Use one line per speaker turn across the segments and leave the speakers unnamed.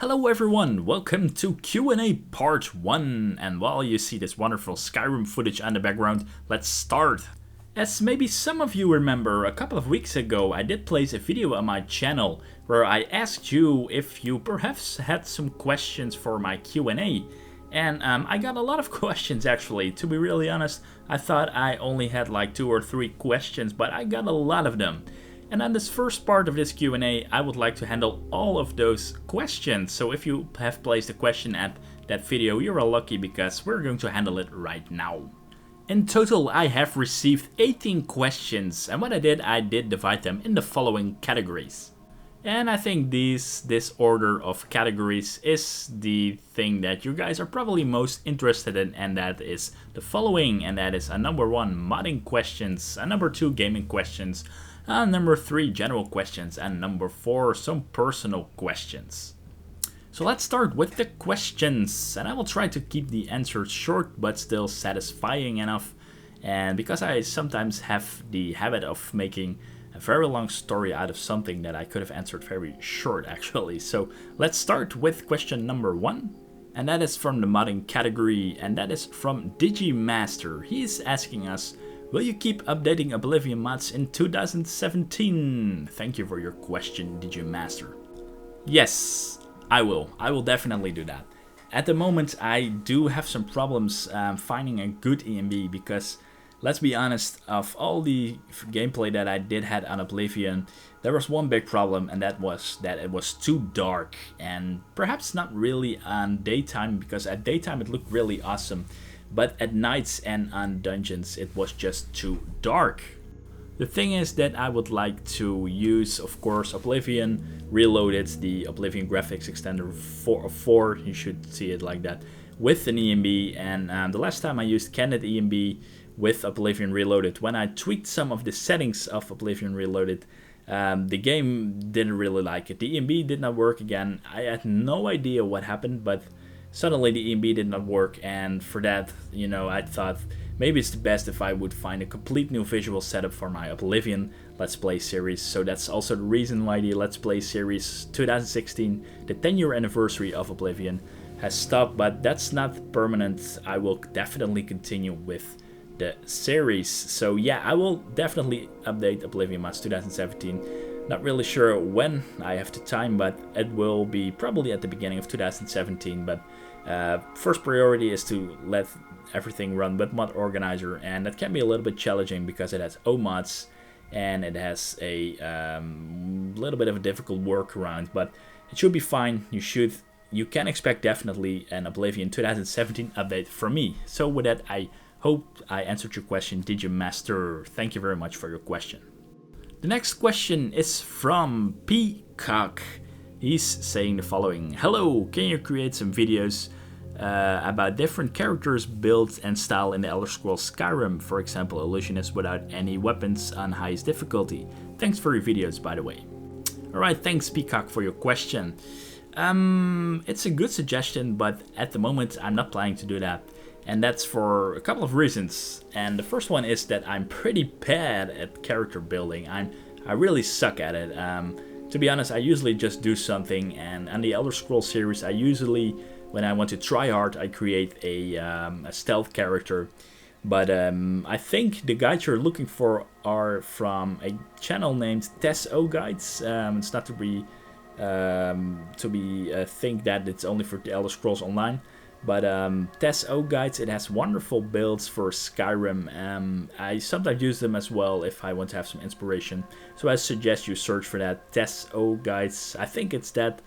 Hello everyone, welcome to Q&A part 1, and while you see this wonderful Skyrim footage on the background, let's start. As maybe some of you remember, a couple of weeks ago I did place a video on my channel where I asked you if you perhaps had some questions for my Q&A. And I got a lot of questions actually. To be really honest, I thought I only had like 2 or 3 questions, but I got a lot of them. And on this first part of this Q&A, I would like to handle all of those questions. So if you have placed a question at that video, you're lucky because we're going to handle it right now. In total, I have received 18 questions, and what I did divide them in the following categories. And I think this order of categories is the thing that you guys are probably most interested in, and that is the following, and that is a number 1, modding questions, a number 2, gaming questions, number 3, general questions, and number 4, some personal questions. So let's start with the questions, and I will try to keep the answers short but still satisfying enough. And because I sometimes have the habit of making a very long story out of something that I could have answered very short actually. So let's start with question number 1. And that is from the modding category, and that is from Digimaster. He's asking us, will you keep updating Oblivion mods in 2017? Thank you for your question, Digimaster. Yes, I will. I will definitely do that. At the moment, I do have some problems finding a good ENB because, let's be honest, of all the gameplay that I did had on Oblivion, there was one big problem, and that was that it was too dark, and perhaps not really on daytime, because at daytime it looked really awesome. But at nights and on dungeons, it was just too dark. The thing is that I would like to use, of course, Oblivion Reloaded, the Oblivion graphics extender 4, you should see it like that, with an ENB. And the last time I used Candid ENB with Oblivion Reloaded, when I tweaked some of the settings of Oblivion Reloaded, the game didn't really like it. The ENB did not work again. I had no idea what happened, but suddenly the ENB did not work, and for that, I thought maybe it's the best if I would find a complete new visual setup for my Oblivion Let's Play series. So that's also the reason why the Let's Play series 2016, the 10-year anniversary of Oblivion, has stopped, but that's not permanent. I will definitely continue with the series. So yeah, I will definitely update Oblivion Mods 2017. Not really sure when I have the time, but it will be probably at the beginning of 2017. But first priority is to let everything run with Mod Organizer, and that can be a little bit challenging because it has mods and it has a little bit of a difficult workaround, but it should be fine. You can expect definitely an Oblivion 2017 update from me. So with that, I hope I answered your question, Digimaster. Thank you very much for your question. The next question is from Peacock. He's saying the following. Hello, can you create some videos about different characters, builds and style in the Elder Scrolls Skyrim? For example, illusionist without any weapons on highest difficulty. Thanks for your videos, by the way. Alright, thanks Peacock for your question. It's a good suggestion, but at the moment I'm not planning to do that. And that's for a couple of reasons. And the first one is that I'm pretty bad at character building. I really suck at it. To be honest, I usually just do something, and on the Elder Scrolls series, I usually, when I want to try hard, I create a stealth character. But I think the guides you're looking for are from a channel named TESO Guides. It's not to be think that it's only for the Elder Scrolls Online. But TESO Guides, it has wonderful builds for Skyrim. I sometimes use them as well if I want to have some inspiration. So I suggest you search for that, TESO Guides. I think it's that.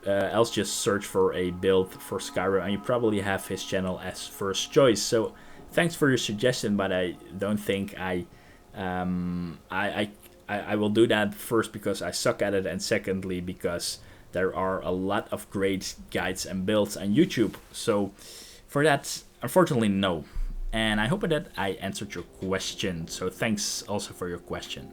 Else just search for a build for Skyrim, and you probably have his channel as first choice. So thanks for your suggestion, but I don't think I will do that, first because I suck at it, and secondly because there are a lot of great guides and builds on YouTube. So for that, unfortunately, no. And I hope that I answered your question. So thanks also for your question.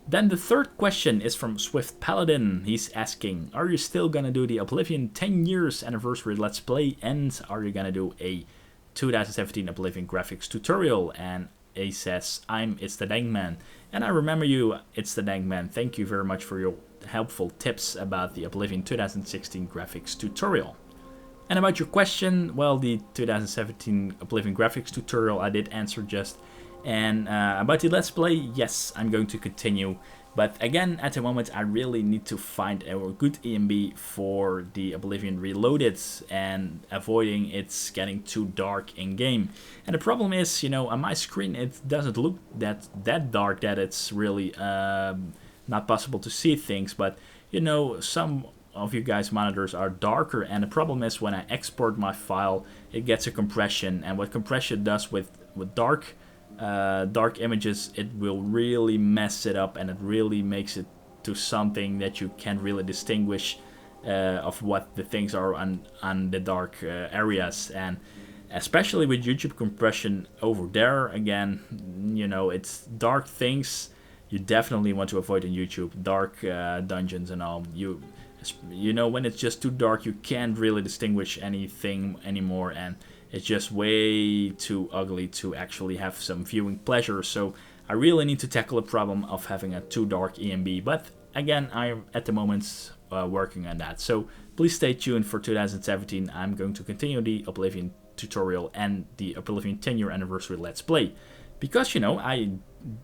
Then the third question is from Swift Paladin. He's asking, are you still gonna do the Oblivion 10 years anniversary Let's Play? And are you gonna do a 2017 Oblivion graphics tutorial? And he says, It's the Dank Man. And I remember you, It's the Dank Man. Thank you very much for your helpful tips about the Oblivion 2016 graphics tutorial. And about your question, well, the 2017 Oblivion graphics tutorial I did answer just. And about the Let's Play, yes, I'm going to continue. But again, at the moment, I really need to find a good EMB for the Oblivion Reloaded and avoiding it's getting too dark in game. And the problem is, you know, on my screen, it doesn't look that dark that it's really not possible to see things. But, you know, some of you guys' monitors are darker, and the problem is when I export my file, it gets a compression. And what compression does with dark images, it will really mess it up, and it really makes it to something that you can't really distinguish of what the things are on the dark areas. And especially with YouTube compression over there, again, you know, it's dark things you definitely want to avoid on YouTube. Dark dungeons and all. You know, when it's just too dark, you can't really distinguish anything anymore, and it's just way too ugly to actually have some viewing pleasure. So I really need to tackle the problem of having a too dark EMB. But again, I'm at the moment working on that. So please stay tuned for 2017. I'm going to continue the Oblivion tutorial and the Oblivion 10-year anniversary Let's Play. Because, you know, I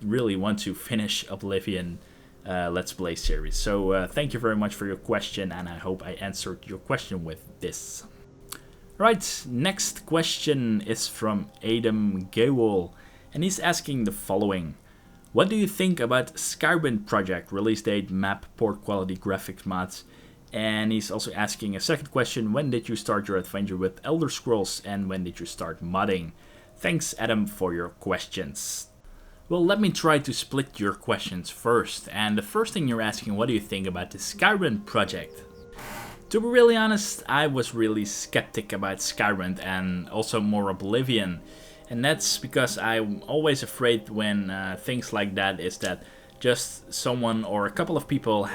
really want to finish Oblivion Let's Play series. So thank you very much for your question, and I hope I answered your question with this. Right, next question is from Adam Gawol, and he's asking the following. What do you think about Skywind project, release date, map, port quality, graphics mods? And he's also asking a second question, when did you start your adventure with Elder Scrolls, and when did you start modding? Thanks, Adam, for your questions. Well, let me try to split your questions first. And the first thing you're asking, what do you think about the Skywind project? To be really honest, I was really skeptic about Skywind and also more Oblivion. And that's because I'm always afraid when things like that is that just someone or a couple of people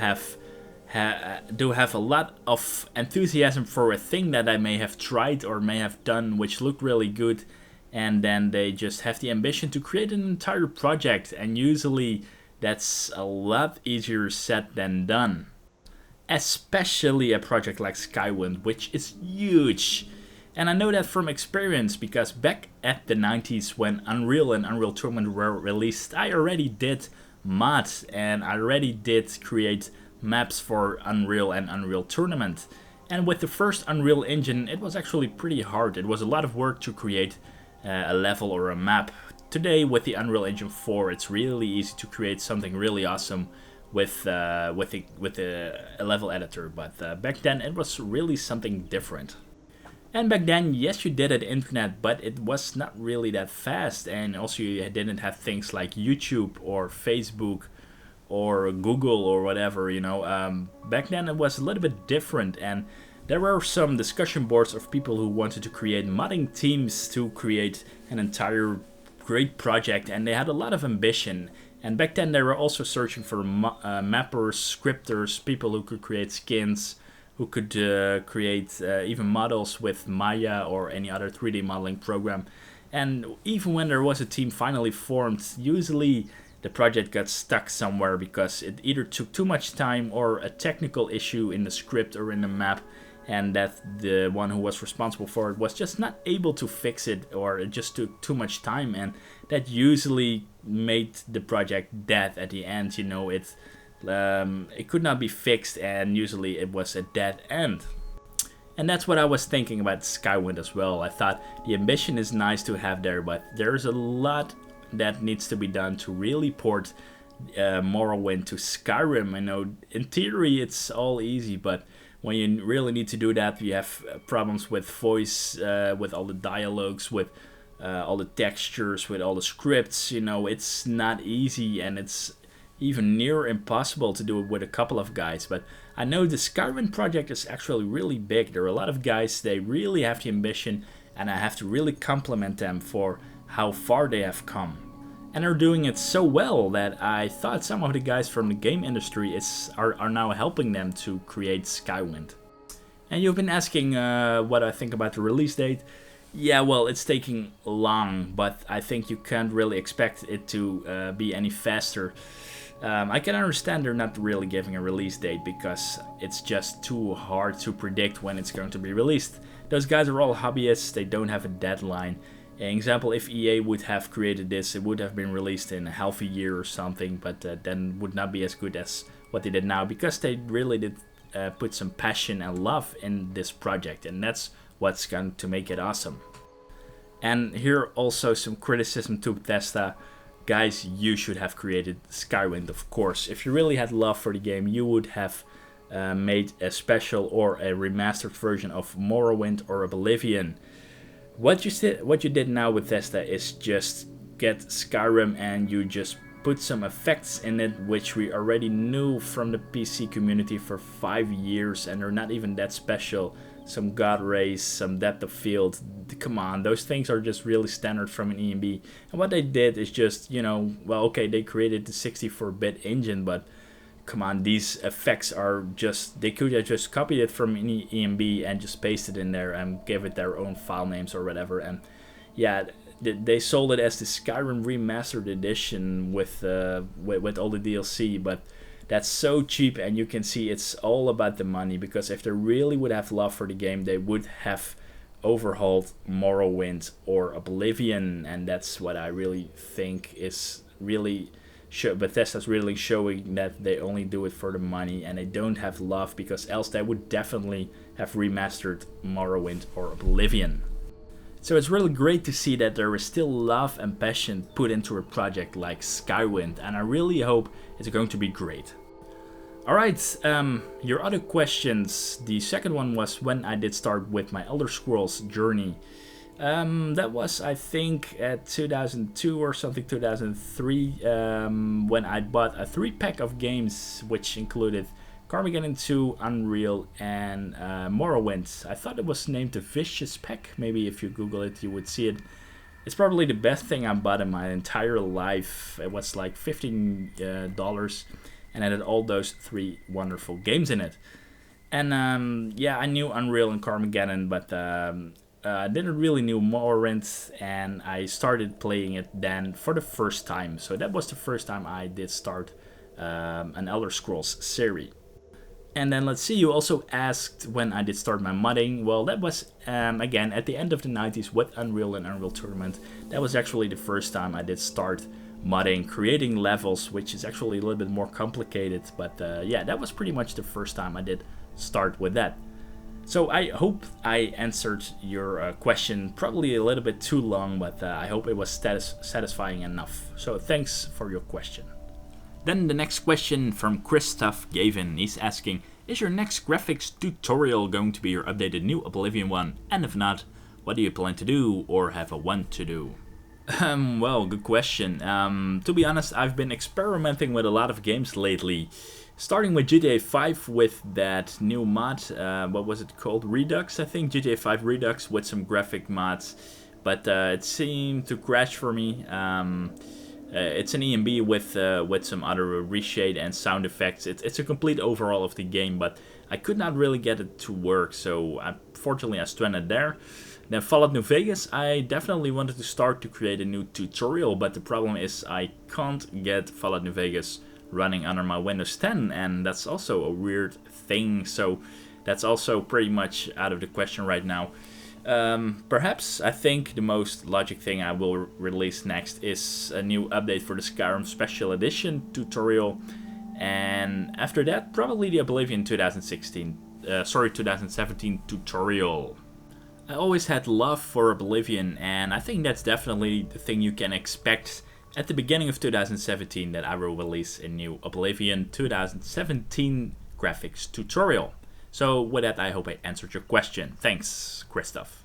do have a lot of enthusiasm for a thing that I may have tried or may have done which looked really good, and then they just have the ambition to create an entire project, and usually that's a lot easier said than done. Especially a project like Skywind, which is huge. And I know that from experience, because back at the 90s when Unreal and Unreal Tournament were released, I already did mods and I already did create maps for Unreal and Unreal Tournament. And with the first Unreal Engine, it was actually pretty hard. It was a lot of work to create a level or a map. Today with the Unreal Engine 4, it's really easy to create something really awesome with a level editor, but back then it was really something different. And back then, yes, you did have the internet, but it was not really that fast, and also you didn't have things like YouTube or Facebook or Google or whatever, you know. Back then it was a little bit different, and there were some discussion boards of people who wanted to create modding teams to create an entire great project, and they had a lot of ambition. And back then they were also searching for mappers, scripters, people who could create skins, who could create even models with Maya or any other 3D modeling program. And even when there was a team finally formed, usually the project got stuck somewhere because it either took too much time or a technical issue in the script or in the map, and that the one who was responsible for it was just not able to fix it, or it just took too much time, and that usually made the project dead at the end. You know, it could not be fixed, and usually it was a dead end. And that's what I was thinking about Skywind as well. I thought the ambition is nice to have there, but there's a lot that needs to be done to really port Morrowind to Skyrim. I know in theory it's all easy, but when you really need to do that, you have problems with voice, with all the dialogues, with all the textures, with all the scripts. You know, it's not easy, and it's even near impossible to do it with a couple of guys. But I know the Skywind project is actually really big. There are a lot of guys, they really have the ambition, and I have to really compliment them for how far they have come. And they're doing it so well that I thought some of the guys from the game industry are now helping them to create Skywind. And you've been asking what I think about the release date. Yeah, well, it's taking long, but I think you can't really expect it to be any faster. I can understand they're not really giving a release date because it's just too hard to predict when it's going to be released. Those guys are all hobbyists, they don't have a deadline. An example, if EA would have created this, it would have been released in a half a year or something, but then would not be as good as what they did now, because they really did put some passion and love in this project, and that's what's going to make it awesome. And here also some criticism to Bethesda. Guys, you should have created Skywind, of course. If you really had love for the game, you would have made a special or a remastered version of Morrowind or Oblivion. What you did now with Bethesda is just get Skyrim and you just put some effects in it, which we already knew from the PC community for 5 years, and they're not even that special. Some god rays, some depth of field, come on, those things are just really standard from an EMB. And what they did is just, well, okay, they created the 64-bit engine, but come on, these effects are just, they could have just copied it from any EMB and just pasted it in there and gave it their own file names or whatever. And yeah, they sold it as the Skyrim Remastered Edition with all the DLC, but that's so cheap, and you can see it's all about the money, because if they really would have love for the game, they would have overhauled Morrowind or Oblivion, and that's what I really think is really Bethesda's really showing, that they only do it for the money and they don't have love, because else they would definitely have remastered Morrowind or Oblivion. So it's really great to see that there is still love and passion put into a project like Skywind, and I really hope it's going to be great. Alright, your other questions. The second one was when I did start with my Elder Scrolls journey. That was, I think, at 2002 or something, 2003, when I bought a 3-pack of games, which included Carmageddon 2, Unreal, and Morrowind. I thought it was named the Vicious Pack. Maybe if you Google it, you would see it. It's probably the best thing I bought in my entire life. It was like $15, and it had all those 3 wonderful games in it. And yeah, I knew Unreal and Carmageddon, but I didn't really know Morrowind, and I started playing it then for the first time. So that was the first time I did start an Elder Scrolls series. And then let's see, you also asked when I did start my modding. Well, that was again at the end of the 90s with Unreal and Unreal Tournament. That was actually the first time I did start modding, creating levels, which is actually a little bit more complicated. But yeah, that was pretty much the first time I did start with that. So I hope I answered your question, probably a little bit too long, but I hope it was satisfying enough. So thanks for your question. Then the next question from Christoph Gavin. He's asking, is your next graphics tutorial going to be your updated new Oblivion one? And if not, what do you plan to do or have a want to do? Well, good question. To be honest, I've been experimenting with a lot of games lately. Starting with GTA 5 with that new mod, what was it called? Redux, I think. GTA 5 Redux with some graphic mods. But it seemed to crash for me. It's an EMB with some other reshade and sound effects. It's a complete overhaul of the game, but I could not really get it to work, so unfortunately I stranded there. Then Fallout New Vegas, I definitely wanted to start to create a new tutorial, but the problem is I can't get Fallout New Vegas running under my Windows 10, and that's also a weird thing, so that's also pretty much out of the question right now. Perhaps I think the most logic thing I will release next is a new update for the Skyrim Special Edition tutorial, and after that probably the Oblivion 2017 tutorial. I always had love for Oblivion, and I think that's definitely the thing you can expect at the beginning of 2017, that I will release a new Oblivion 2017 graphics tutorial. So with that, I hope I answered your question. Thanks, Christoph.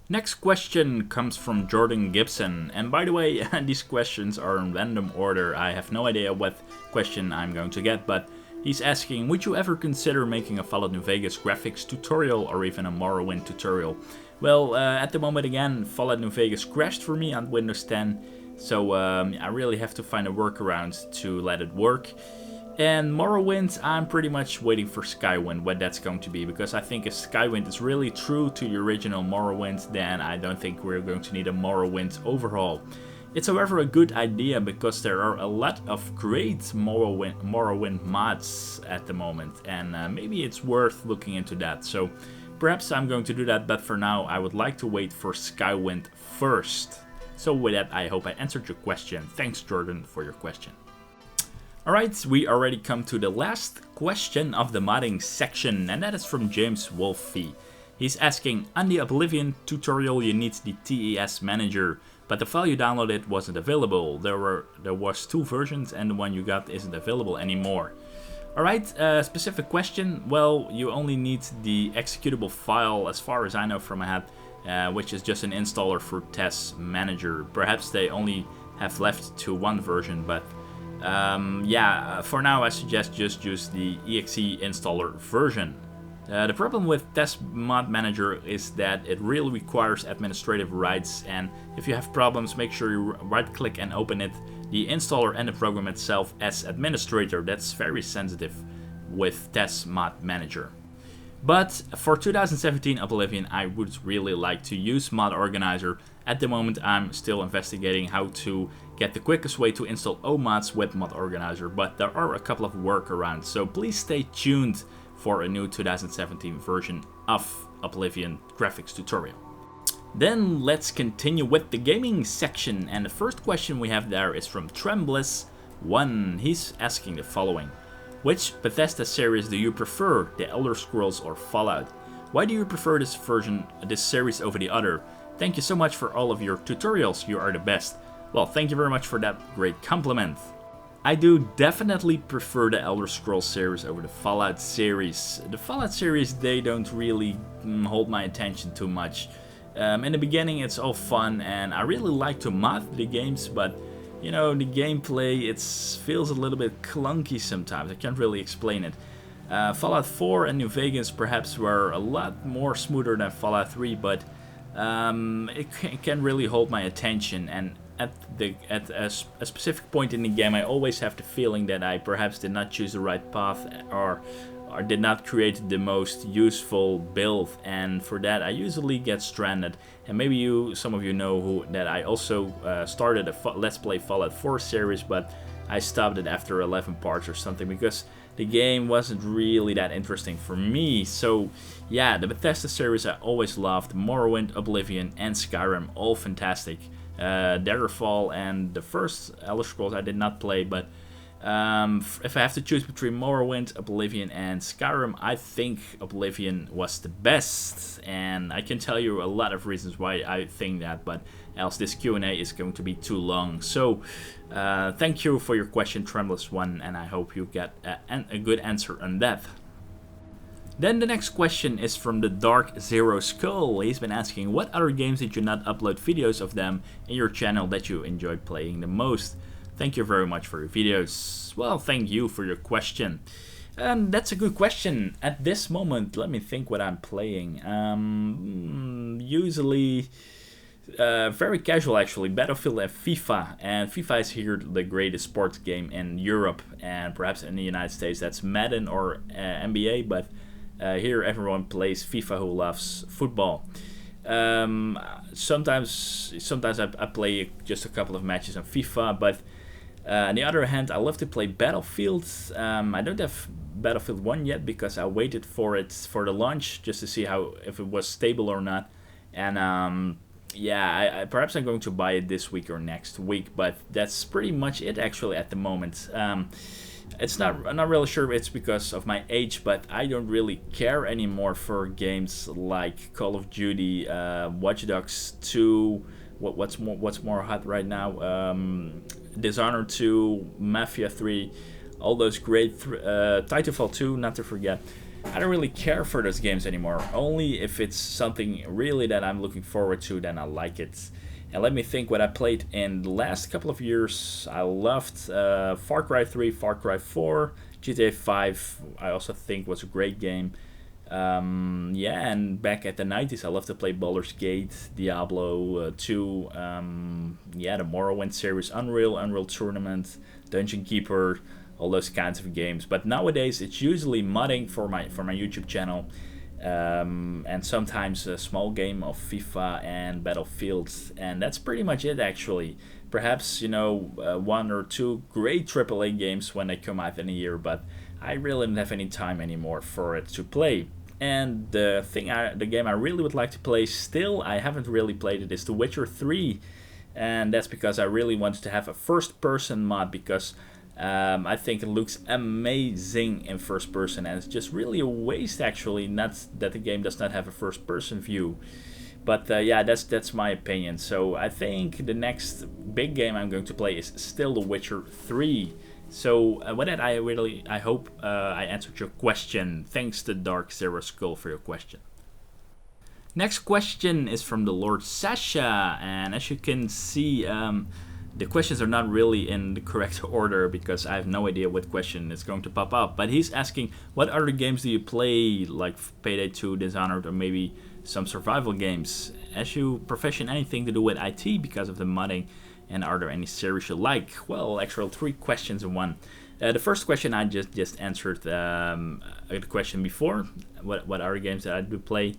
Next question comes from Jordan Gibson. And by the way, these questions are in random order. I have no idea what question I'm going to get, but he's asking, would you ever consider making a Fallout New Vegas graphics tutorial or even a Morrowind tutorial? Well, at the moment again, Fallout New Vegas crashed for me on Windows 10, so I really have to find a workaround to let it work. And Morrowind, I'm pretty much waiting for Skywind, what that's going to be, because I think if Skywind is really true to the original Morrowind, then I don't think we're going to need a Morrowind overhaul. It's however a good idea because there are a lot of great Morrowind mods at the moment, and maybe it's worth looking into that. So perhaps I'm going to do that, but for now I would like to wait for Skywind first. So with that, I hope I answered your question. Thanks, Jordan, for your question. Alright, we already come to the last question of the modding section, and that is from James Wolfie. He's asking, on the Oblivion tutorial you need the TES manager, but the file you downloaded wasn't available. There was 2 versions and the one you got isn't available anymore. Alright, specific question. Well, you only need the executable file as far as I know from my head, which is just an installer for TES manager. Perhaps they only have left to 1 version, but yeah, for now I suggest just use the exe installer version. The problem with TES Mod Manager is that it really requires administrative rights, and if you have problems, make sure you right click and open it, the installer and the program itself as administrator. That's very sensitive with TES Mod Manager. But for 2017 Oblivion, I would really like to use Mod Organizer. At the moment I'm still investigating how to get the quickest way to install OMods with Mod Organizer, but there are a couple of workarounds, so please stay tuned for a new 2017 version of Oblivion graphics tutorial. Then let's continue with the gaming section, and the first question we have there is from Trembliss1. He's asking the following: which Bethesda series do you prefer, The Elder Scrolls or Fallout? Why do you prefer this series over the other? Thank you so much for all of your tutorials, you are the best. Well, thank you very much for that great compliment. I do definitely prefer the Elder Scrolls series over the Fallout series. The Fallout series, they don't really hold my attention too much. In the beginning it's all fun and I really like to mod the games, but you know, the gameplay, it feels a little bit clunky sometimes. I can't really explain it. Fallout 4 and New Vegas perhaps were a lot more smoother than Fallout 3, but it can really hold my attention, and at a specific point in the game I always have the feeling that I perhaps did not choose the right path or did not create the most useful build, and for that I usually get stranded. And maybe some of you know that I also started a Let's Play Fallout 4 series, but I stopped it after 11 parts or something because the game wasn't really that interesting for me. So yeah, the Bethesda series I always loved. Morrowind, Oblivion and Skyrim, all fantastic. Daggerfall and the first Elder Scrolls I did not play, but if I have to choose between Morrowind, Oblivion and Skyrim, I think Oblivion was the best, and I can tell you a lot of reasons why I think that, but else this Q&A is going to be too long. So thank you for your question, Trembliss1, and I hope you get a good answer on that. Then the next question is from the Dark Zero Skull. He's been asking, what other games did you not upload videos of them in your channel that you enjoyed playing the most? Thank you very much for your videos. Well, thank you for your question. That's a good question. At this moment, let me think what I'm playing. Usually very casual actually, Battlefield and FIFA. And FIFA is here the greatest sports game in Europe, and perhaps in the United States that's Madden or NBA, but here everyone plays FIFA who loves football. Sometimes I play just a couple of matches on FIFA, but on the other hand, I love to play Battlefield. I don't have Battlefield 1 yet because I waited for the launch just to see if it was stable or not. And yeah, perhaps I'm going to buy it this week or next week, but that's pretty much it actually at the moment. I'm not really sure if it's because of my age, but I don't really care anymore for games like Call of Duty, Watch Dogs 2, what's more hot right now, Dishonored 2, Mafia 3, all those great, Titanfall 2, not to forget. I don't really care for those games anymore. Only if it's something really that I'm looking forward to, then I like it. And let me think what I played in the last couple of years. I loved Far Cry 3, Far Cry 4, GTA 5, I also think was a great game. Yeah, and back at the 90s I loved to play Baldur's Gate, Diablo 2, yeah, the Morrowind series, Unreal Tournament, Dungeon Keeper, all those kinds of games. But nowadays it's usually modding for my YouTube channel. and sometimes a small game of FIFA and Battlefield, and that's pretty much it actually. Perhaps one or two great AAA games when they come out in a year, but I really don't have any time anymore for it to play. And the game I really would like to play still, I haven't really played it, is The Witcher 3, and that's because I really wanted to have a first-person mod because I think it looks amazing in first person, and it's just really a waste actually not that the game does not have a first person view. But yeah, that's my opinion. So I think the next big game I'm going to play is still The Witcher 3. So with that, I hope I answered your question. Thanks to Dark Zero Skull for your question. Next question is from the Lord Sasha, and as you can see, the questions are not really in the correct order because I have no idea what question is going to pop up. But he's asking, what other games do you play, like Payday 2, Dishonored, or maybe some survival games? As you profession anything to do with IT because of the modding, and are there any series you like? Well, actually 3 questions in one. The first question I just answered the question before. What other games that I do play?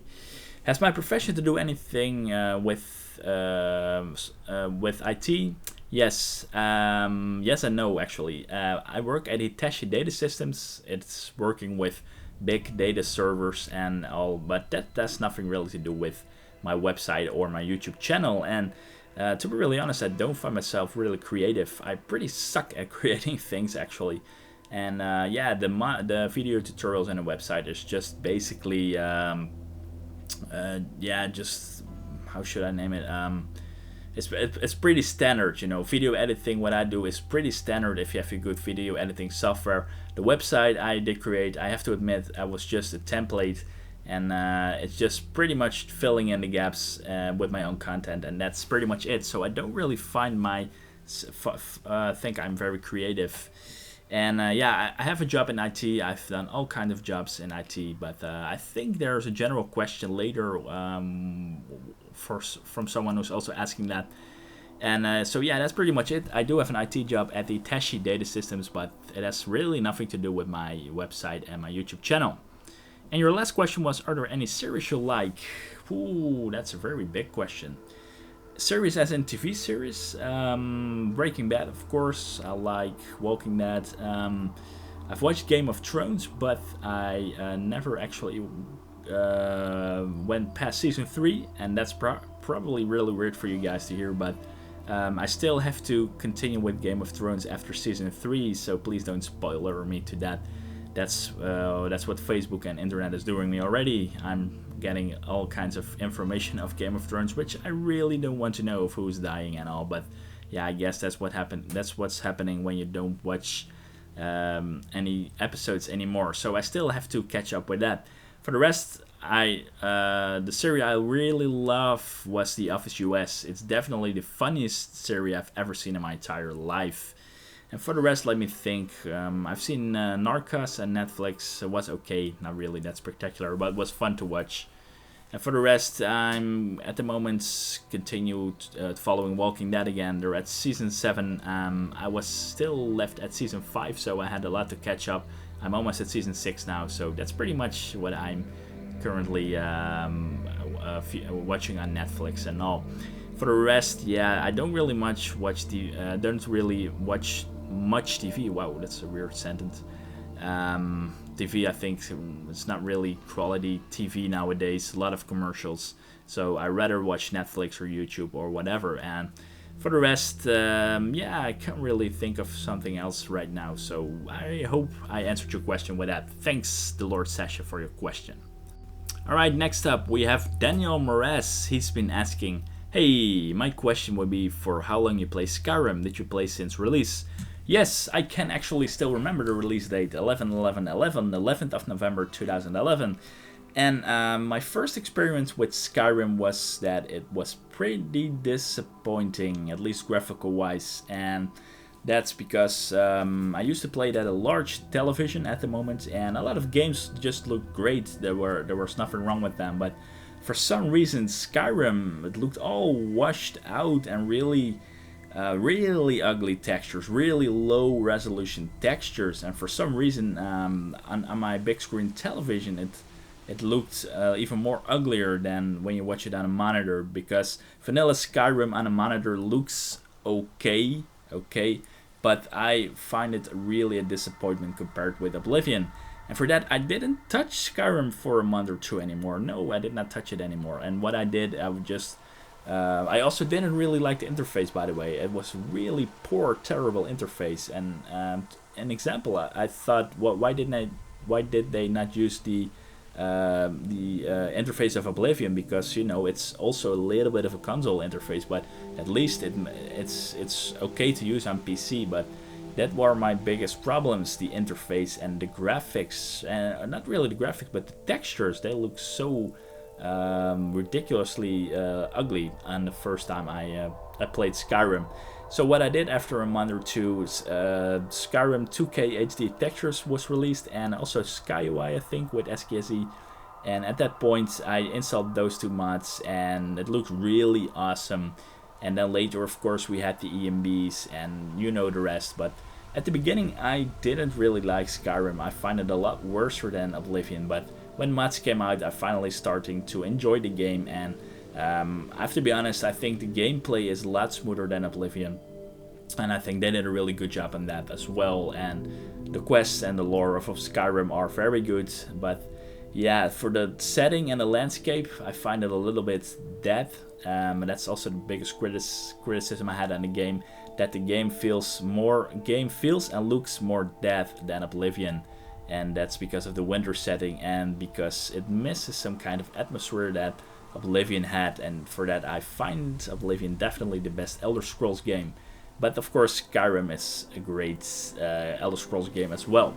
Has my profession to do anything with IT? Yes, yes and no actually. I work at Hitachi Data Systems. It's working with big data servers and all, but that's nothing really to do with my website or my YouTube channel. And to be really honest, I don't find myself really creative. I pretty suck at creating things actually. And yeah, the video tutorials and the website is just basically yeah, just how should I name it? It's pretty standard, video editing. What I do is pretty standard if you have a good video editing software. The website I did create, I have to admit, I was just a template, and it's just pretty much filling in the gaps with my own content, and that's pretty much it. So I don't really find think I'm very creative. And yeah, I have a job in IT. I've done all kinds of jobs in IT, but I think there's a general question later from someone who's also asking that. And so yeah, that's pretty much it. I do have an IT job at the Hitachi Data Systems, but it has really nothing to do with my website and my YouTube channel. And your last question was, are there any series you like? Ooh, that's a very big question. Series as in TV series, Breaking Bad, of course. I like Walking Dead. I've watched Game of Thrones, but I never actually went past season 3, and that's probably really weird for you guys to hear, but I still have to continue with Game of Thrones after season 3, so please don't spoiler me to that. That's what Facebook and internet is doing me already. I'm getting all kinds of information of Game of Thrones, which I really don't want to know of who's dying and all. But yeah, I guess that's what happened. That's what's happening when you don't watch any episodes anymore. So I still have to catch up with that. For the rest, the series I really love was The Office US. It's definitely the funniest series I've ever seen in my entire life. And for the rest, let me think. I've seen Narcos and Netflix. It was okay, not really that spectacular, but it was fun to watch. And for the rest, I'm at the moment continued following Walking Dead again. They're at season 7. I was still left at season 5, so I had a lot to catch up. I'm almost at season 6 now, so that's pretty much what I'm currently watching on Netflix and all. For the rest, yeah, I don't really watch much TV. Wow, that's a weird sentence. TV, I think it's not really quality TV nowadays. A lot of commercials, so I rather watch Netflix or YouTube or whatever. And for the rest, yeah, I can't really think of something else right now. So I hope I answered your question with that. Thanks, the Lord Sasha, for your question. All right, next up we have Daniel Moraes. He's been asking, hey, my question would be for how long you play Skyrim. Did you play since release? Yes, I can actually still remember the release date, 11th of November 2011. And my first experience with Skyrim was that it was pretty disappointing, at least graphical wise. And that's because I used to play it at a large television at the moment, and a lot of games just looked great. There was nothing wrong with them, but for some reason Skyrim, it looked all washed out and really ugly textures, really low resolution textures, and for some reason on my big screen television it looked even more uglier than when you watch it on a monitor, because vanilla Skyrim on a monitor looks okay, but I find it really a disappointment compared with Oblivion. And for that, I didn't touch Skyrim for a month or two anymore. No, I did not touch it anymore. And what I did, I would just... I also didn't really like the interface, by the way. It was really poor, terrible interface. And an example, I thought, why did they not use the interface of Oblivion? Because it's also a little bit of a console interface, but at least it's okay to use on PC. But that were my biggest problems: the interface and the graphics. Not really the graphics, but the textures. They look so ridiculously ugly on the first time I played Skyrim. So what I did after a month or two is Skyrim 2K HD Textures was released, and also Skywind, I think, with SKSE. And at that point I installed those two mods, and it looked really awesome. And then later, of course, we had the EMBs, and you know the rest. But at the beginning, I didn't really like Skyrim. I find it a lot worse than Oblivion. But when mods came out, I finally starting to enjoy the game. And I have to be honest, I think the gameplay is a lot smoother than Oblivion. And I think they did a really good job on that as well. And the quests and the lore of Skyrim are very good. But yeah, for the setting and the landscape, I find it a little bit dead. And that's also the biggest criticism I had on the game, that the game feels and looks more dead than Oblivion. And that's because of the winter setting, and because it misses some kind of atmosphere that Oblivion had. And for that, I find Oblivion definitely the best Elder Scrolls game. But of course, Skyrim is a great Elder Scrolls game as well.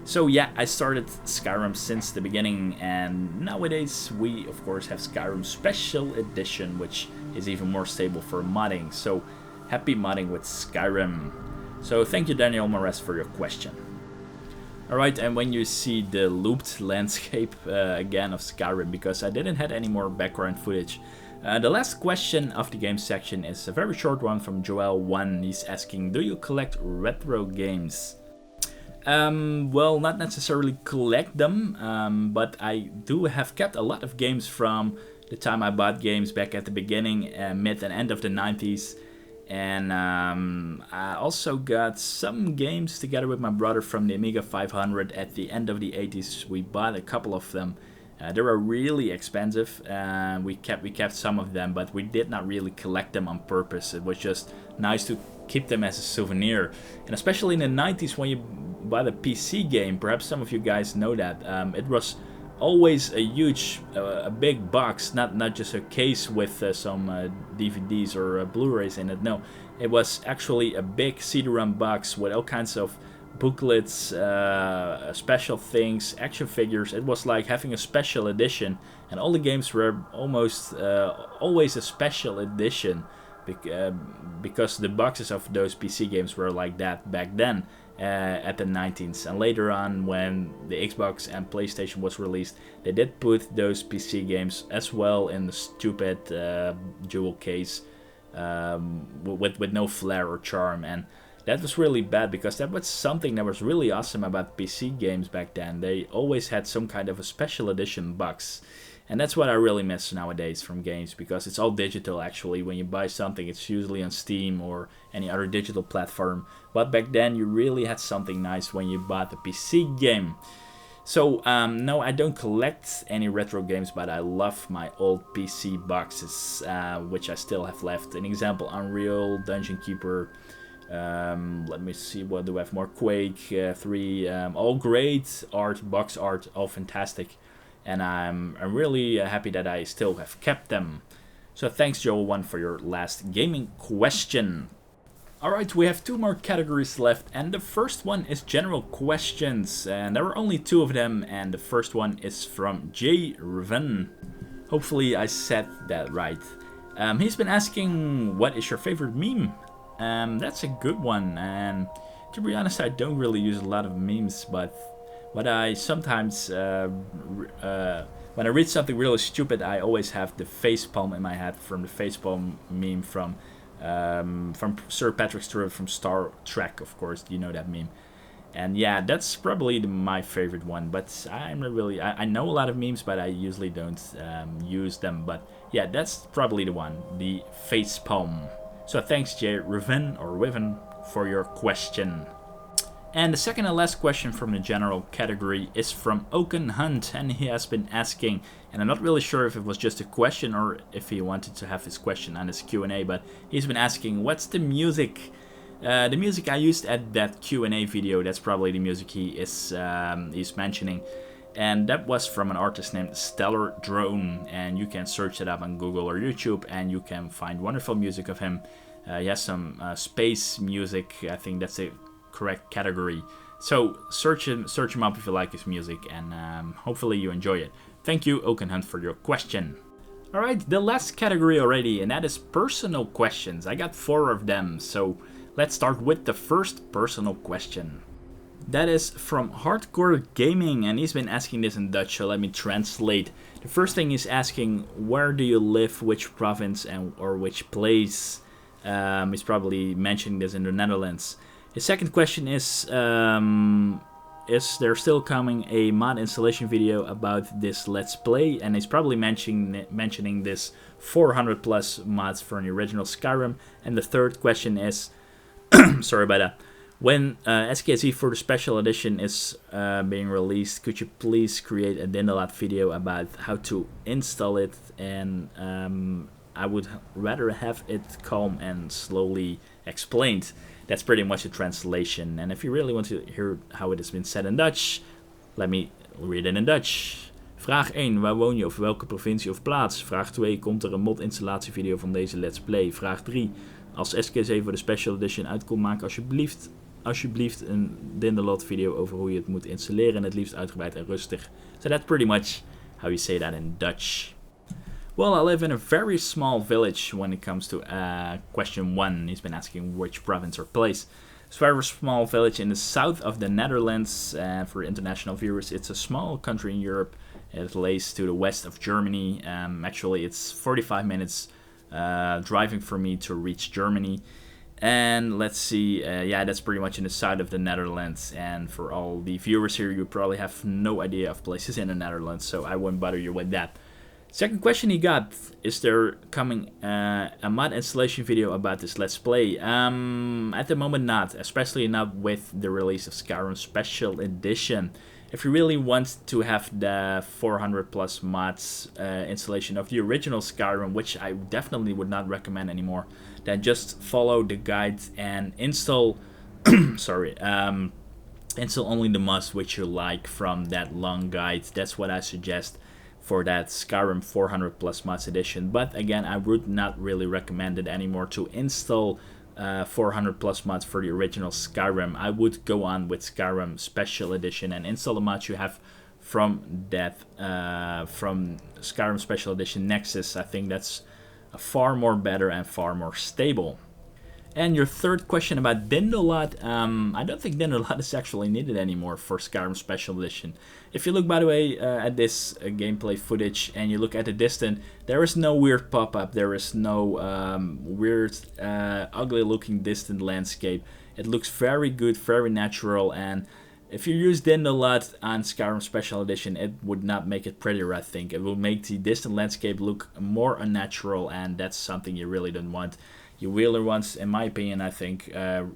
So yeah, I started Skyrim since the beginning, and nowadays we of course have Skyrim Special Edition, which is even more stable for modding. So happy modding with Skyrim. So thank you, Daniel Moraes, for your question. Alright, and when you see the looped landscape again of Skyrim, because I didn't have any more background footage. The last question of the game section is a very short one from Joel1. He's asking, do you collect retro games? Well, not necessarily collect them, but I do have kept a lot of games from the time I bought games back at the beginning, mid and end of the 90s. And I also got some games together with my brother from the Amiga 500 at the end of the 80s. We bought a couple of them. They were really expensive. We kept some of them, but we did not really collect them on purpose. It was just nice to keep them as a souvenir. And especially in the 90s, when you buy the PC game, perhaps some of you guys know that, it was always a huge, a big box, not just a case with some DVDs or Blu-rays in it. No, it was actually a big CD-ROM box with all kinds of booklets, special things, action figures. It was like having a special edition, and all the games were almost always a special edition, because the boxes of those PC games were like that back then. At the 19s, and later on when the Xbox and PlayStation was released, they did put those PC games as well in the stupid jewel case with no flair or charm. And that was really bad, because that was something that was really awesome about PC games back then. They always had some kind of a special edition box. And that's what I really miss nowadays from games, because it's all digital actually. When you buy something, it's usually on Steam or any other digital platform. But back then you really had something nice when you bought a PC game. So no, I don't collect any retro games, but I love my old PC boxes, which I still have left. An example, Unreal, Dungeon Keeper, let me see, what do I have more? Quake 3, all great art, box art, all fantastic. And I'm really happy that I still have kept them. So thanks, Joel1, for your last gaming question. Alright, we have two more categories left, and the first one is general questions. And there are only two of them, and the first one is from J. Reven. Hopefully I said that right. He's been asking, what is your favorite meme? That's a good one, and to be honest, I don't really use a lot of memes, but I sometimes, when I read something really stupid, I always have the facepalm in my head from the facepalm meme from Sir Patrick Stewart from Star Trek, of course, you know that meme. And yeah, that's probably my favorite one. But I'm not really. I know a lot of memes, but I usually don't use them. But yeah, that's probably the one, the face palm. So thanks, Jay Riven or Riven, for your question. And the second and last question from the general category is from Oaken Hunt, and he has been asking, and I'm not really sure if it was just a question or if he wanted to have his question on his Q&A, but he's been asking, what's the music? The music I used at that Q&A video, that's probably the music he's mentioning. And that was from an artist named Stellar Drone, and you can search it up on Google or YouTube, and you can find wonderful music of him. He has some space music, I think that's the correct category. So search him up if you like his music, and hopefully you enjoy it. Thank you, Oaken Hunt, for your question. Alright, the last category already, and that is personal questions. I got 4 of them, so let's start with the first personal question. That is from Hardcore Gaming, and he's been asking this in Dutch, so let me translate. The first thing he's asking, where do you live, which province or which place? He's probably mentioning this in the Netherlands. His second question is there still coming a mod installation video about this Let's Play? And he's probably mentioning this 400 plus mods for the original Skyrim. And the third question is, sorry about that. When SKSE for the special edition is being released, could you please create a Dindalat video about how to install it? And I would rather have it calm and slowly explained. That's pretty much a translation. And if you really want to hear how it has been said in Dutch, let me read it in Dutch. Vraag 1. Waar woon je of welke provincie of plaats? Vraag 2. Komt er een mod installatievideo van deze Let's Play? Vraag 3. Als SKSE voor de special edition uitkomt, maak alsjeblieft een Dindalat video over hoe je het moet installeren. En het liefst uitgebreid en rustig. So that's pretty much how you say that in Dutch. Well, I live in a very small village when it comes to question 1. He's been asking which province or place. It's a very small village in the south of the Netherlands. For international viewers, it's a small country in Europe. It lays to the west of Germany. Actually, it's 45 minutes driving for me to reach Germany. And let's see, yeah, that's pretty much in the south of the Netherlands. And for all the viewers here, you probably have no idea of places in the Netherlands, so I won't bother you with that. Second question he got, is there coming a mod installation video about this Let's Play? At the moment not, especially not with the release of Skyrim Special Edition. If you really want to have the 400 plus mods installation of the original Skyrim, which I definitely would not recommend anymore, then just follow the guide and install, install only the mods which you like from that long guide. That's what I suggest for that Skyrim 400 plus mods edition. But again, I would not really recommend it anymore to install 400 plus mods for the original Skyrim. I would go on with Skyrim Special Edition and install the mods you have from that from Skyrim Special Edition Nexus. I think that's far more better and far more stable. And your third question about Dindalat, I don't think Dindalat is actually needed anymore for Skyrim Special Edition. If you look, by the way, at this gameplay footage and you look at the distance, there is no weird pop-up, there is no weird, ugly-looking distant landscape. It looks very good, very natural, and if you use Dindalat on Skyrim Special Edition, it would not make it prettier, I think. It will make the distant landscape look more unnatural, and that's something you really don't want. You really want, in my opinion, I think,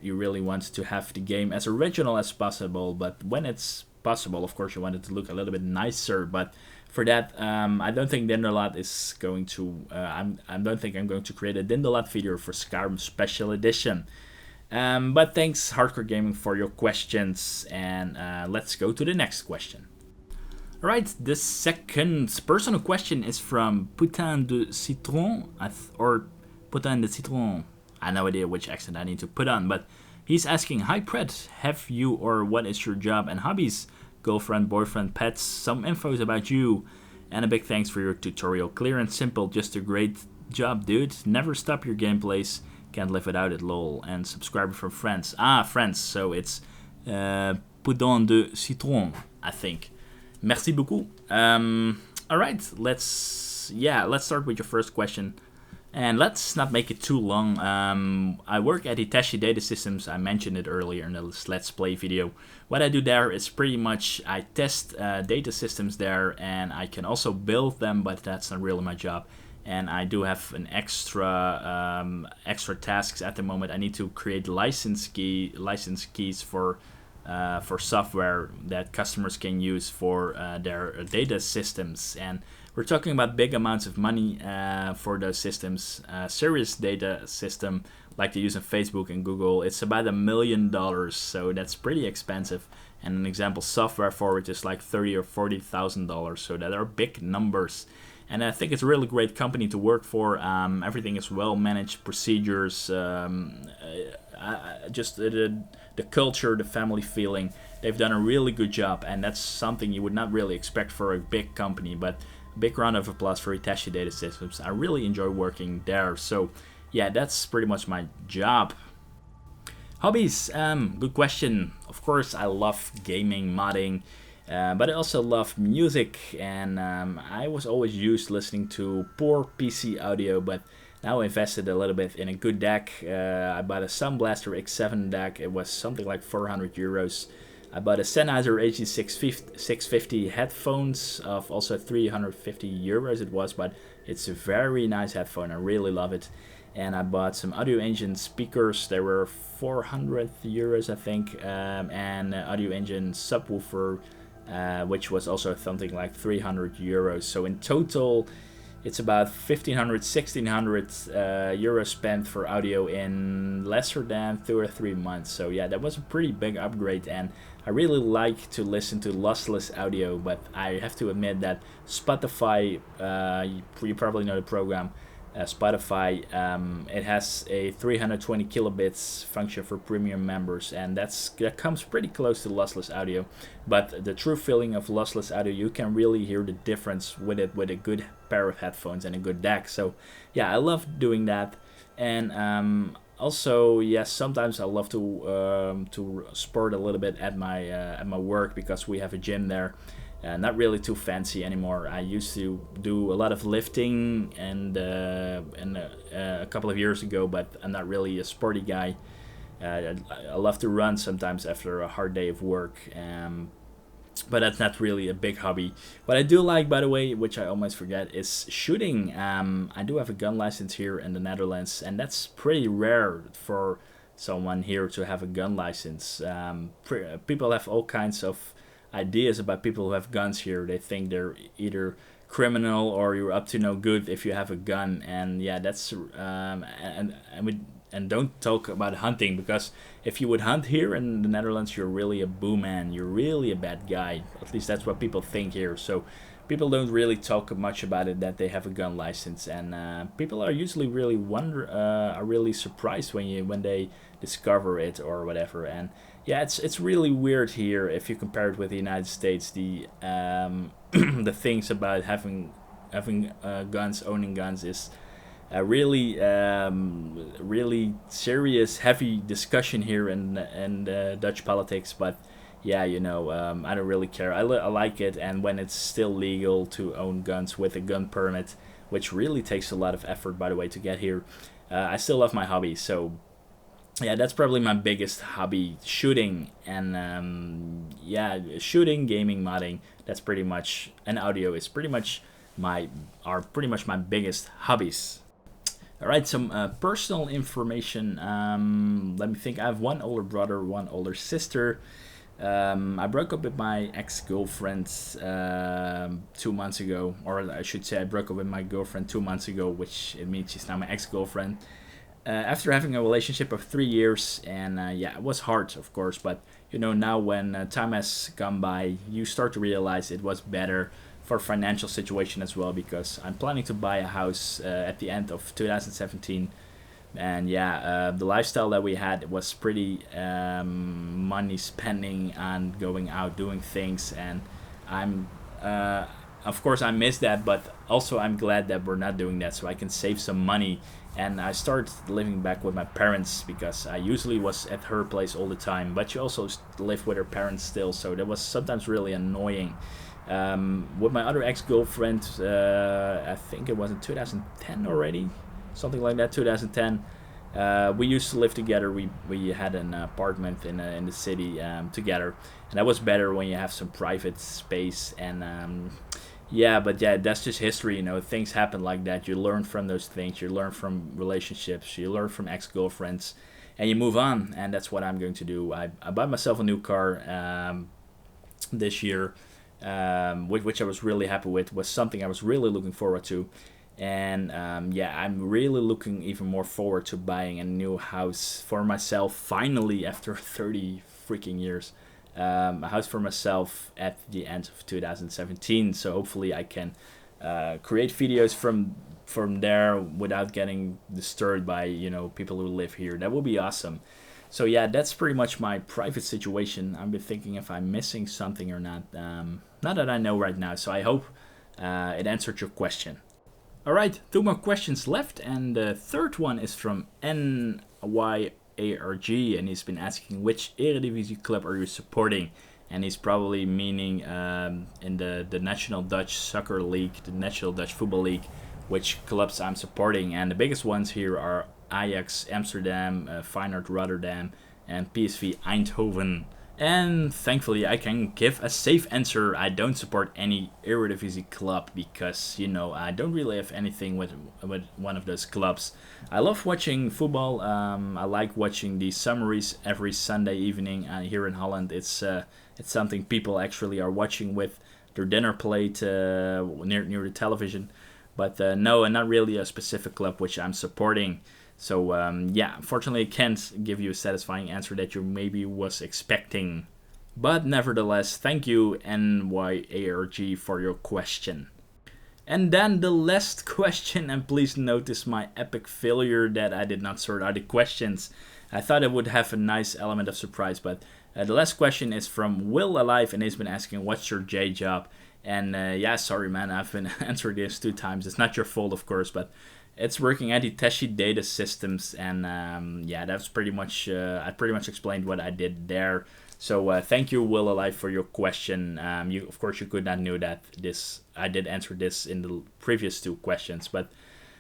you really want to have the game as original as possible, but when it's possible, of course, you want it to look a little bit nicer, but for that, I don't think Dindalat is going to, I don't think I'm going to create a Dindalat video for Skyrim Special Edition. But thanks, Hardcore Gaming, for your questions, and let's go to the next question. Alright, the second personal question is from Putain de Citron, or Putain de Citron. I have no idea which accent I need to put on, but he's asking, hi Pret, have you or what is your job and hobbies? Girlfriend, boyfriend, pets, some infos about you. And a big thanks for your tutorial. Clear and simple, just a great job, dude. Never stop your gameplays. Can't live without it, lol. And subscriber from France. Ah, France. So it's Putain de Citron, I think. Merci beaucoup. Alright, let's start with your first question. And let's not make it too long. I work at Hitachi Data Systems. I mentioned it earlier in the Let's Play video. What I do there is pretty much I test data systems there, and I can also build them, but that's not really my job. And I do have an extra tasks at the moment. I need to create license keys for software that customers can use for their data systems. And we're talking about big amounts of money for those systems. Serious data system like they use on Facebook and Google, it's about $1 million, so that's pretty expensive. And an example software for it is like $30,000 or $40,000, so that are big numbers. And I think it's a really great company to work for. Everything is well managed, procedures, just the culture, the family feeling. They've done a really good job, and that's something you would not really expect for a big company. But big round of applause for Hitachi Data Systems. I really enjoy working there. So yeah, that's pretty much my job. Hobbies, good question. Of course, I love gaming, modding. But I also love music, and I was always used listening to poor PC audio, but now I invested a little bit in a good deck. I bought a Sound Blaster X7 deck. It was something like 400 euros. I bought a Sennheiser HD650 headphones of also 350 euros it was, but it's a very nice headphone. I really love it. And I bought some Audio Engine speakers. They were 400 euros, I think, and Audio Engine subwoofer, which was also something like 300 euros. So in total, it's about 1,500, 1,600 euros spent for audio in lesser than 2 or 3 months. So yeah, that was a pretty big upgrade, and I really like to listen to lossless audio, but I have to admit that Spotify, you probably know the program, Spotify, it has a 320 kilobits function for premium members, and that comes pretty close to lossless audio. But the true feeling of lossless audio, you can really hear the difference with it with a good pair of headphones and a good deck. So yeah, I love doing that. And also, yes, sometimes I love to sport a little bit at my work, because we have a gym there. Not really too fancy anymore. I used to do a lot of lifting and a couple of years ago, but I'm not really a sporty guy. I love to run sometimes after a hard day of work, but that's not really a big hobby. What I do like, by the way, which I almost forget, is shooting. I do have a gun license here in the Netherlands, and that's pretty rare for someone here to have a gun license. People have all kinds of ideas about people who have guns here. They think they're either criminal or you're up to no good if you have a gun. And yeah, that's and don't talk about hunting, because if you would hunt here in the Netherlands, you're really a boo man. You're really a bad guy. At least that's what people think here. So people don't really talk much about it, that they have a gun license, and people are usually really are really surprised when they discover it or whatever. And yeah, it's really weird here if you compare it with the United States. The the things about having guns, owning guns, is a really serious, heavy discussion here in Dutch politics. But yeah, I don't really care. I like it, and when it's still legal to own guns with a gun permit, which really takes a lot of effort, by the way, to get here, I still love my hobby. So yeah, that's probably my biggest hobby, shooting. And shooting, gaming, modding, that's pretty much, and audio is pretty much my biggest hobbies. All right, some personal information. Let me think. I have one older brother, one older sister. I broke up with my ex-girlfriend 2 months ago, or I should say I broke up with my girlfriend 2 months ago, which it means she's now my ex-girlfriend. After having a relationship of 3 years, and it was hard, of course, but now when time has gone by, you start to realize it was better for financial situation as well, because I'm planning to buy a house at the end of 2017. And the lifestyle that we had was pretty money spending on going out, doing things, and of course I miss that, but also I'm glad that we're not doing that, so I can save some money. And I started living back with my parents, because I usually was at her place all the time, but she also lived with her parents still, so that was sometimes really annoying. With my other ex-girlfriend, I think it was in 2010 already, something like that, 2010. We used to live together. We had an apartment in the city together, and that was better when you have some private space. And yeah, but yeah, that's just history. You know, things happen like that. You learn from those things. You learn from relationships. You learn from ex-girlfriends, and you move on. And that's what I'm going to do. I bought myself a new car this year, which I was really happy with. Was something I was really looking forward to. And yeah, I'm really looking even more forward to buying a new house for myself finally after 30 freaking years. A house for myself at the end of 2017. So hopefully I can create videos from there without getting disturbed by, you know, people who live here. That would be awesome. So yeah, that's pretty much my private situation. I've been thinking if I'm missing something or not. Not that I know right now. So I hope it answered your question. Alright, 2 more questions left, and the third one is from NYARG, and he's been asking which Eredivisie club are you supporting? And he's probably meaning in the National Dutch Soccer League, the National Dutch Football League, which clubs I'm supporting. And the biggest ones here are Ajax Amsterdam, Feyenoord Rotterdam, and PSV Eindhoven. And thankfully I can give a safe answer. I don't support any Eredivisie club because, you know, I don't really have anything with one of those clubs. I love watching football. I like watching the summaries every Sunday evening here in Holland. It's something people actually are watching with their dinner plate near the television. But no, and not really a specific club which I'm supporting. So yeah, unfortunately I can't give you a satisfying answer that you maybe was expecting. But nevertheless, thank you NYARG for your question. And then the last question, and please notice my epic failure that I did not sort out the questions. I thought it would have a nice element of surprise, but the last question is from Will Alive, and he's been asking, what's your J job? And yeah, sorry man, I've been answering this 2 times. It's not your fault, of course, but it's working at Hitachi Data Systems, and yeah, that's pretty much, I pretty much explained what I did there. So thank you, Will Alive, for your question. Of course, you could not know that I did answer this in the previous 2 questions, but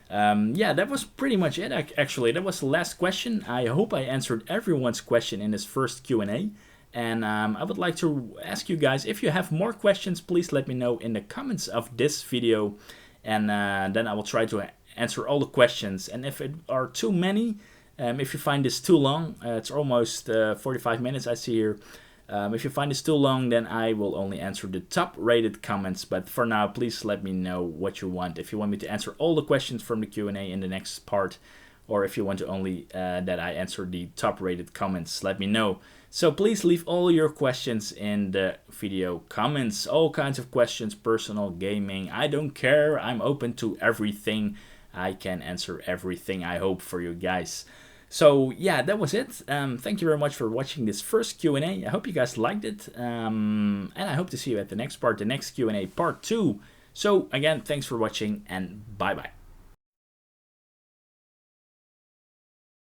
yeah, that was pretty much it. Actually, that was the last question. I hope I answered everyone's question in this first Q&A. And I would like to ask you guys, if you have more questions, please let me know in the comments of this video, and then I will try to answer all the questions. And if it are too many, if you find this too long, it's almost 45 minutes I see here. If you find this too long, then I will only answer the top rated comments. But for now, please let me know what you want. If you want me to answer all the questions from the Q&A in the next part, or if you want to only that I answer the top rated comments, let me know. So please leave all your questions in the video comments. All kinds of questions, personal, gaming, I don't care. I'm open to everything. I can answer everything, I hope, for you guys. So yeah, that was it. Thank you very much for watching this first Q&A. I hope you guys liked it. And I hope to see you at the next part, the next Q&A part 2. So again, thanks for watching, and bye bye.